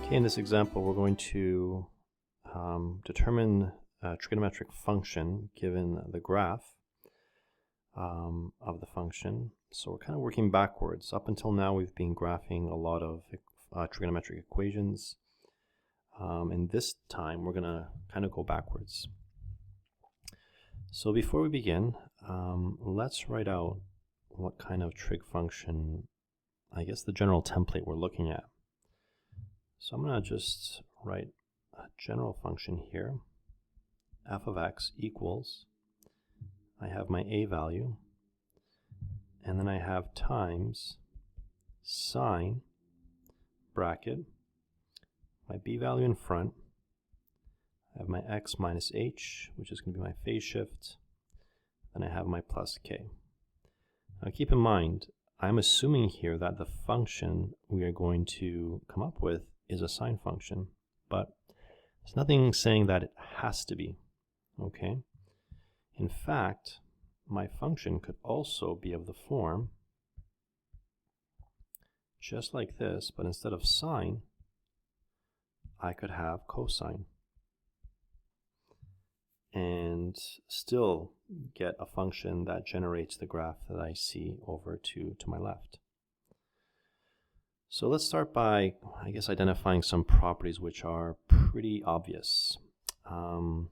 Okay, in this example, we're going to determine a trigonometric function given the graph of the function. So we're kind of working backwards. Up until now, we've been graphing a lot of trigonometric equations. And this time, we're going to kind of go backwards. So before we begin, let's write out what kind of trig function, I guess the general template we're looking at. So I'm going to just write a general function here. F of x equals, I have my a value, and then I have times sine, bracket, my b value in front. I have my x minus h, which is going to be my phase shift. Then I have my plus k. Now keep in mind, I'm assuming here that the function we are going to come up with is a sine function, but there's nothing saying that it has to be, okay? In fact, my function could also be of the form just like this, but instead of sine, I could have cosine and still get a function that generates the graph that I see over to my left. So let's start by, I guess, identifying some properties which are pretty obvious. Zooming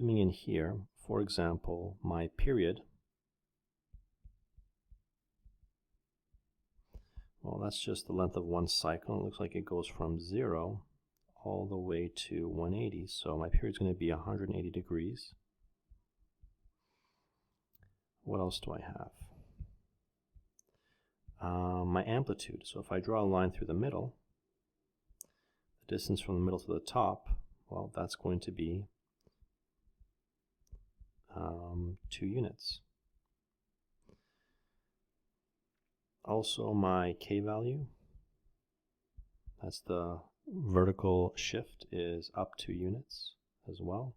in here, for example, my period, well, that's just the length of one cycle. It looks like it goes from 0 all the way to 180. So my period is going to be 180 degrees. What else do I have? My amplitude. So if I draw a line through the middle, the distance from the middle to the top, well, that's going to be 2 units. Also my k value, that's the vertical shift, is up 2 units as well.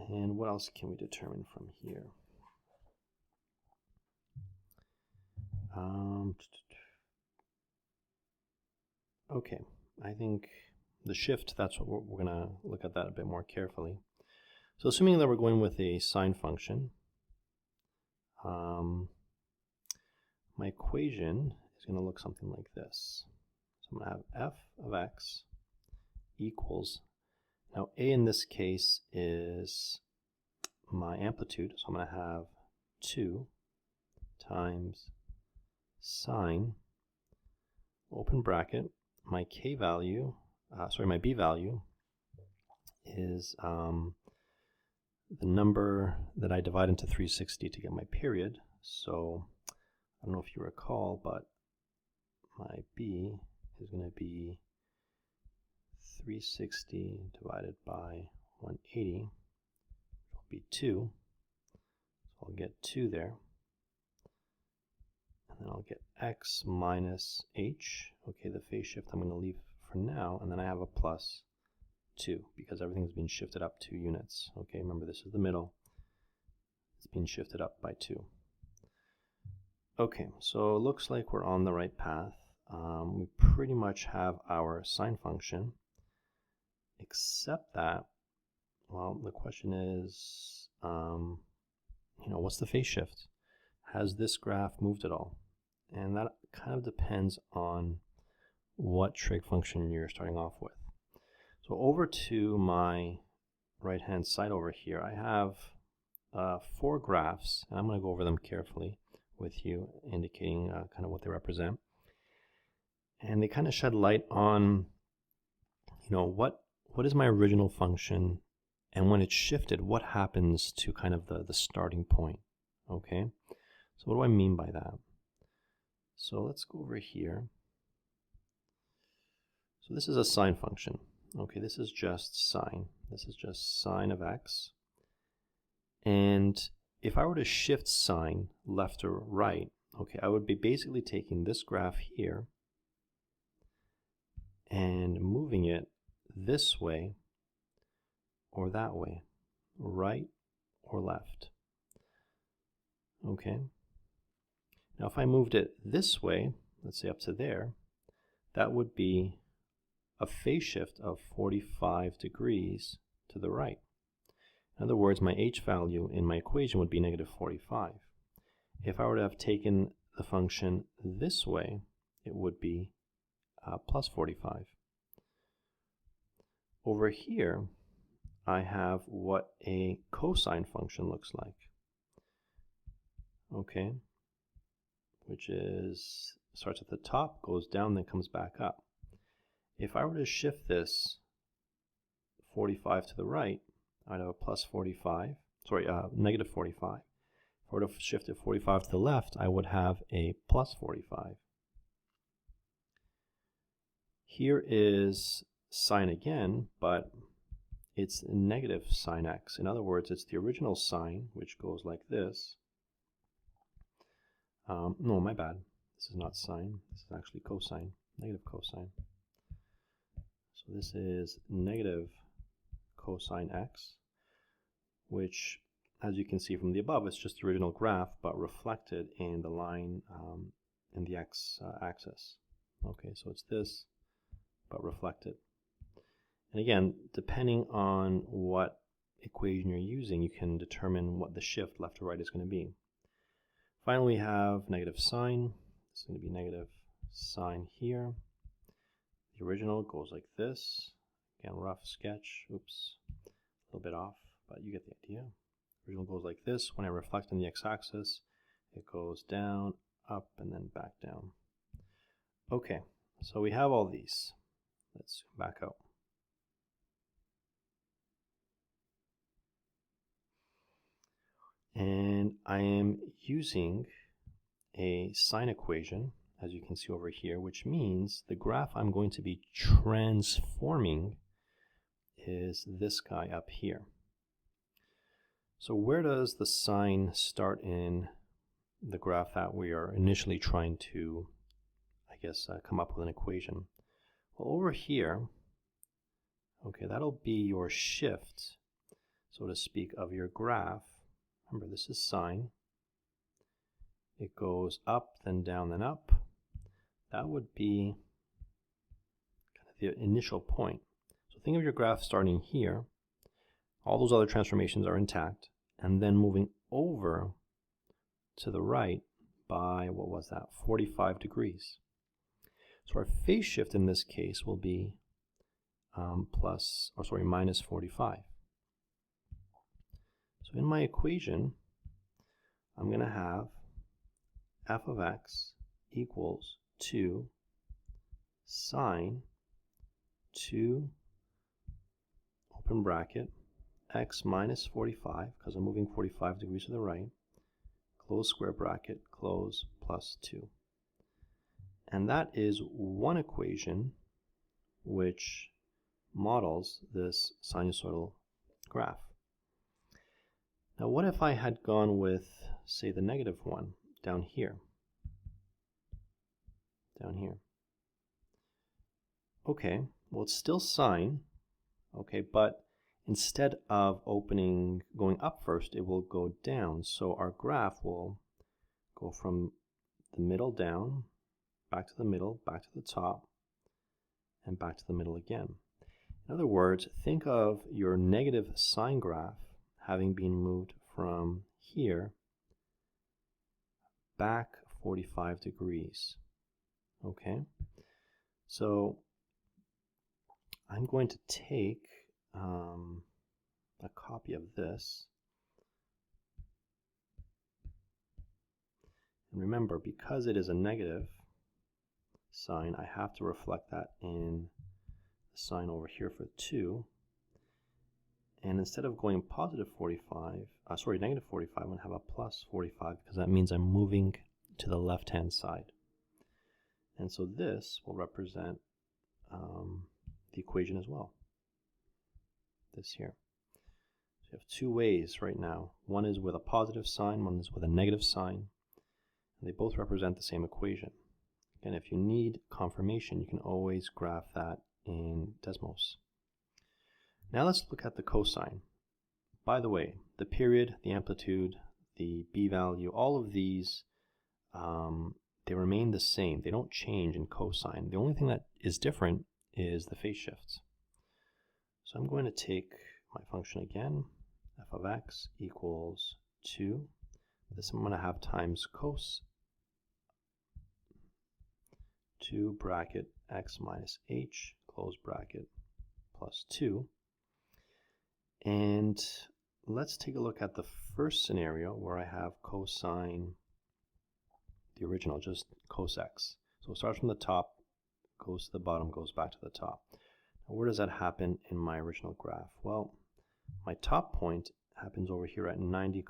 And what else can we determine from here? Okay, I think the shift, that's what we're going to look at that a bit more carefully. So assuming that we're going with a sine function, my equation is going to look something like this. So I'm going to have f of x equals, now a in this case is my amplitude, so I'm going to have 2 times sine, open bracket, my k value, my b value is the number that I divide into 360 to get my period. So I don't know if you recall, but my b is going to be 360 divided by 180, which will be 2. So I'll get 2 there. And then I'll get x minus h. Okay, the phase shift I'm going to leave for now. And then I have a plus 2 because everything's been shifted up 2 units. Okay, remember this is the middle. It's been shifted up by 2. Okay, so it looks like we're on the right path. We pretty much have our sine function, except that, well, the question is, what's the phase shift? Has this graph moved at all? And that kind of depends on what trig function you're starting off with. So over to my right-hand side over here, I have 4 graphs, and I'm going to go over them carefully with you, indicating kind of what they represent. And they kind of shed light on, what is my original function, and when it's shifted, what happens to kind of the starting point, okay? So what do I mean by that? So let's go over here. So this is a sine function. Okay, this is just sine. This is just sine of x. And if I were to shift sine left or right, okay, I would be basically taking this graph here and moving it this way or that way, right or left. Okay. Now if I moved it this way, let's say up to there, that would be a phase shift of 45 degrees to the right. In other words, my h value in my equation would be negative 45. If I were to have taken the function this way, it would be plus 45. Over here, I have what a cosine function looks like. Okay, which is starts at the top, goes down, then comes back up. If I were to shift this 45 to the right, I'd have a plus 45, negative 45. If I were to shift it 45 to the left, I would have a plus 45. Here is sine again, but it's negative sine x. In other words, it's the original sine, which goes like this. No, my bad. This is not sine. This is actually cosine, negative cosine. So this is negative cosine x, which, as you can see from the above, it's just the original graph, but reflected in the line in the x-axis. Okay, so it's this, but reflected. And again, depending on what equation you're using, you can determine what the shift left to right is going to be. Finally, we have negative sine. It's going to be negative sine here. The original goes like this. Again, rough sketch. Oops, a little bit off, but you get the idea. The original goes like this. When I reflect on the x-axis, it goes down, up, and then back down. Okay, so we have all these. Let's back out. And I am using a sine equation, as you can see over here, which means the graph I'm going to be transforming is this guy up here. So where does the sine start in the graph that we are initially trying to, come up with an equation? Well, over here, okay, that'll be your shift, so to speak, of your graph. Remember, this is sine. It goes up, then down, then up. That would be kind of the initial point. So think of your graph starting here. All those other transformations are intact, and then moving over to the right by, what was that, 45 degrees. So our phase shift in this case will be minus 45. So in my equation, I'm going to have f of x equals 2 sine 2, open bracket, x minus 45, because I'm moving 45 degrees to the right, close square bracket, close, plus 2. And that is one equation which models this sinusoidal graph. Now what if I had gone with, say, the negative one down here? Okay, well, it's still sine, okay, but instead of going up first, it will go down. So our graph will go from the middle down, back to the middle, back to the top, and back to the middle again. In other words, think of your negative sine graph having been moved from here back 45 degrees. Okay, so I'm going to take a copy of this. And remember, because it is a negative sign, I have to reflect that in the sign over here for 2. And instead of going positive 45, negative 45, I'm going to have a plus 45, because that means I'm moving to the left-hand side. And so this will represent the equation as well. This here. So you have two ways right now. One is with a positive sign, one is with a negative sign. And they both represent the same equation. And if you need confirmation, you can always graph that in Desmos. Now let's look at the cosine. By the way, the period, the amplitude, the b value, all of these they remain the same. They don't change in cosine. The only thing that is different is the phase shifts. So I'm going to take my function again, f of x equals 2. This I'm going to have times cos 2 bracket x minus h, close bracket, plus 2. And let's take a look at the first scenario where I have cosine, the original, just cos x. So it starts from the top, goes to the bottom, goes back to the top. Now where does that happen in my original graph? Well, my top point happens over here at 90,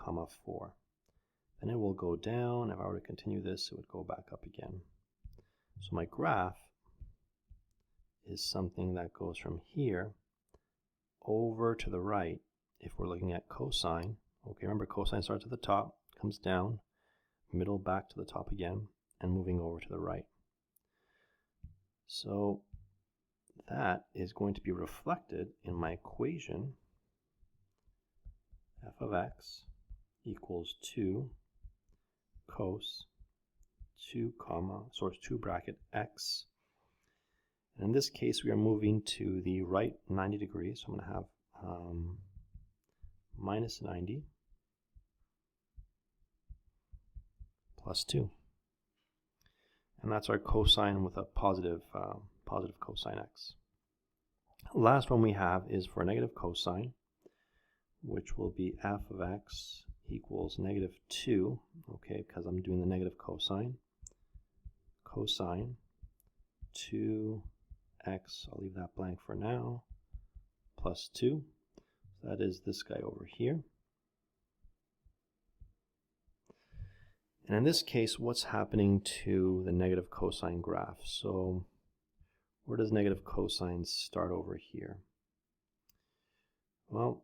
4. Then it will go down. If I were to continue this, it would go back up again. So my graph is something that goes from here over to the right. If we're looking at cosine, okay, remember cosine starts at the top, comes down, middle back to the top again, and moving over to the right. So that is going to be reflected in my equation, f of x equals 2 cos 2 bracket x. And in this case, we are moving to the right 90 degrees. So I'm going to have minus 90 plus 2. And that's our cosine with a positive cosine x. Last one we have is for negative cosine, which will be f of x equals negative 2, okay, because I'm doing the negative cosine. Cosine 2x, I'll leave that blank for now, plus 2. So that is this guy over here. And in this case, what's happening to the negative cosine graph? So where does negative cosine start over here? Well,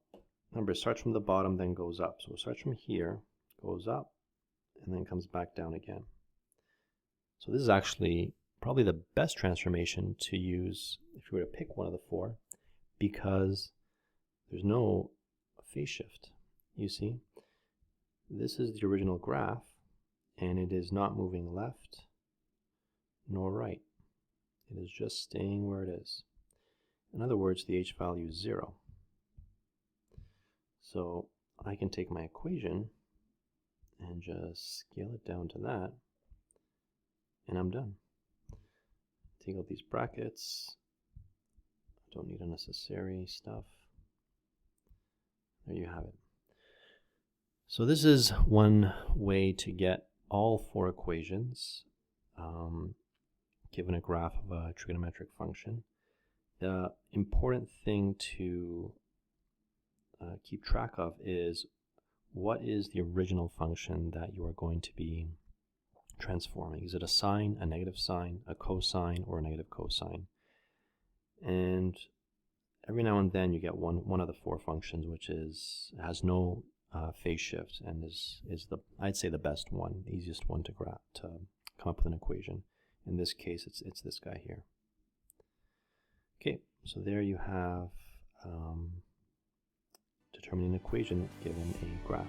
remember, it starts from the bottom, then goes up. So it starts from here, goes up, and then comes back down again. So this is actually probably the best transformation to use if you were to pick one of the four, because there's no phase shift. You see, this is the original graph, and it is not moving left nor right. It is just staying where it is. In other words, the h value is 0. So I can take my equation and just scale it down to that, and I'm done. Take out these brackets. Don't need unnecessary stuff. There you have it. So this is one way to get all four equations given a graph of a trigonometric function. The important thing to keep track of is what is the original function that you are going to be transforming. Is it a sine, a negative sine, a cosine, or a negative cosine? And every now and then you get one of the four functions which has no phase shift and is the, I'd say, the best one, the easiest one to come up with an equation. In this case, it's this guy here. Okay, so there you have determining an equation given a graph.